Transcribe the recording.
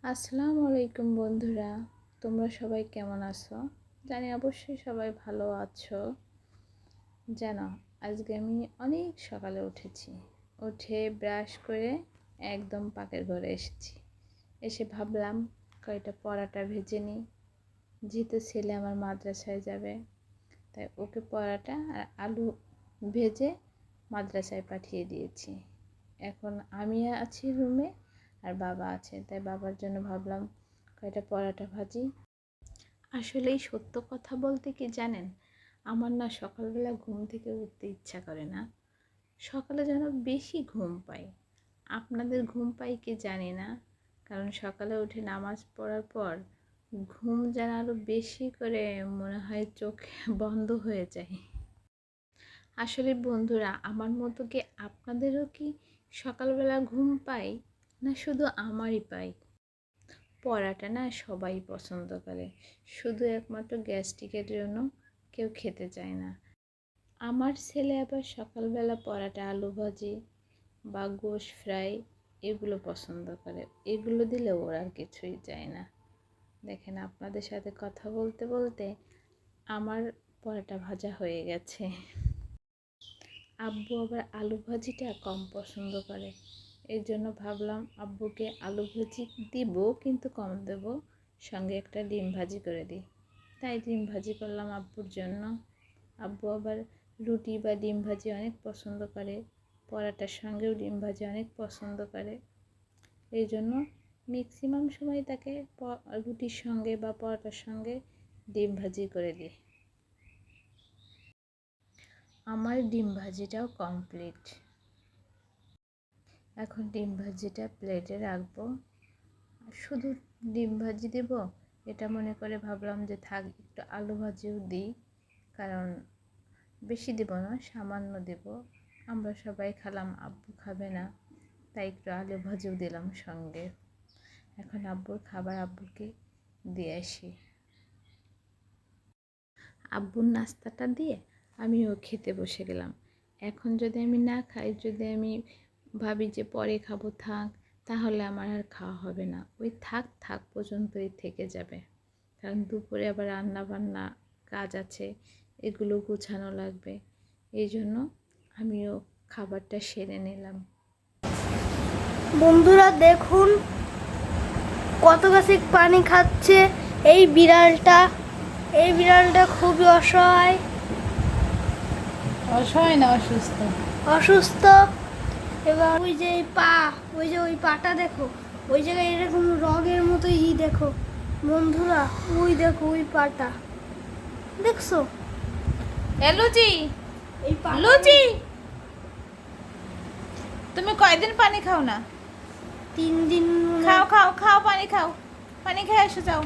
আসসালামু আলাইকুম বন্ধুরা, তোমরা সবাই কেমন আছো? জানি অবশ্যই সবাই ভালো আছো। জানো, আজকে আমি অনেক সকালে উঠে ব্রাশ করে একদম পাকের ঘরে এসে ভাবলাম কয়টা পরাটা ভেজে নিই। যেহেতু ছেলে আমার মাদ্রাসায় যাবে, তাই ওকে পরাটা আর আলু ভেজে মাদ্রাসায় পাঠিয়ে দিয়েছি। এখন আমি আছি রুমে আর বাবা আছে, তাই বাবার জন্য ভাবলাম কয়টা পরাটা ভাজি। আসলেই সত্য কথা বলতে কি জানেন, আমার না সকালবেলা ঘুম থেকে উঠতে ইচ্ছা করে না। সকালে যেন বেশি ঘুম পাই। আপনাদের ঘুম পাই কি জানি না, কারণ সকালে উঠে নামাজ পড়ার পর ঘুম যেন আরও বেশি করে মনে হয় চোখ বন্ধ হয়ে যায়। আসলে বন্ধুরা, আমার মতো কি আপনাদেরও কি সকালবেলা ঘুম পাই, না শুধু আমারই পাই? পরাটা না সবাই পছন্দ করে, শুধু একমাত্র গ্যাস্ট্রিকের জন্য কেউ খেতে চায় না। আমার ছেলে আবার সকালবেলা পরাটা আলু ভাজি বা গোশ ফ্রাই এগুলো পছন্দ করে। এগুলো দিলে ওর আর কিছুই চায় না। দেখেন, আপনাদের সাথে কথা বলতে বলতে আমার পরাটা ভাজা হয়ে গেছে। আব্বু আবার আলু ভাজিটা কম পছন্দ করে, এই জন্য ভাবলাম আব্বুকে আলু ভাজি দিব, কিন্তু কম দেব, সঙ্গে একটা ডিম ভাজি করে দিই। তাই ডিম ভাজি করলাম আব্বুর জন্য। আব্বু আবার রুটি বা ডিম ভাজি অনেক পছন্দ করে, পরাটার সঙ্গেও ডিম ভাজি অনেক পছন্দ করে। এই জন্য ম্যাক্সিমাম সময় তাকে রুটির সঙ্গে বা পরাটার সঙ্গে ডিম ভাজি করে দিই। আমার ডিম ভাজিটাও কমপ্লিট। এখন ডিম ভাজিটা প্লেটে রাখবো। শুধু ডিম ভাজি দেব এটা মনে করে ভাবলাম যে থাক, একটু আলু ভাজিও দিই, কারণ বেশি দেব না, সামান্য দেব। আমরা সবাই খেলাম, আব্বু খাবে না, তাই একটু আলু ভাজিও দিলাম সঙ্গে। এখন আব্বুর খাবার আব্বুকে দিয়ে আসি। আব্বুর নাস্তাটা দিয়ে আমিও খেতে বসে গেলাম। এখন যদি আমি না খাই, যদি আমি ভাবি যে পরে খাবো, থাক, তাহলে আমার আর খাওয়া হবে না। ওই থাক পর্যন্তই থেকে যাবে, কারণ দুপুরে আবার রান্না বান্না কাজ আছে, এগুলো গুছানো লাগবে। এই জন্য আমিও খাবারটা সেরে নিলাম। বন্ধুরা দেখুন কত গাছে পানি খাচ্ছে এই বিড়ালটা। এই বিড়ালটা খুবই অসহায় না অসুস্থ? অসুস্থ। এবার ওই যে পা, ওই যে ওই পাটা দেখো, ওই জায়গায় এরকম রগের মতো দেখো বন্ধুরা, ওই দেখো ওই পাটা দেখছো? লুচি, এই লুচি, তুমি কয়দিন পানি খাও না? 3 দিন। খাও, পানি খাও, পানি খেয়ে এসে যাও।